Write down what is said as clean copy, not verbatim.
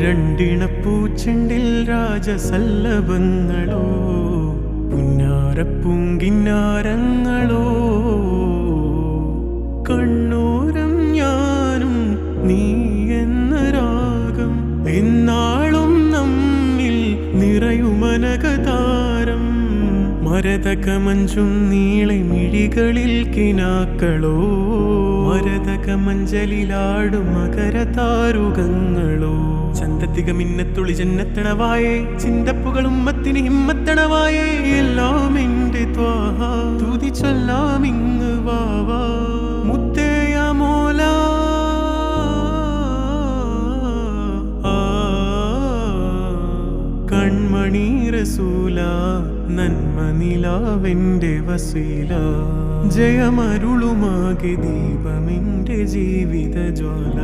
രണ്ടിണപ്പൂച്ചെണ്ടിൽ രാജസല്ലഭങ്ങളോ പുന്നാരപ്പൂങ്കിന്നാരങ്ങളോ കണ്ണൂരം ഞാനും നീ എന്ന രാഗം എന്നാളും നമ്മിൽ നിറയുമനകതാരം മരതകമഞ്ചും നീളെ മിഴികളിൽ കിനാക്കളോ മരതകമഞ്ചലിലാടും മകരതാരുകങ്ങളോ ചന്തത്തിക മിന്നത്തുളി ജന്നത്തണവായേ ചിന്തപ്പുകളും മത്തിന് ഹിമ്മത്തണവായേ എല്ലാം എന്റെ ത്വാഹ തുതി ചൊല്ലാമിങ്ങ് വാവാ മുത്തേയ മോല കൺമണി റസൂല നന്മ നിലാവെന്റെ വസീല ജയമരുളുമാകെ ദീപമെന്റെ ജീവിത ജ്വാല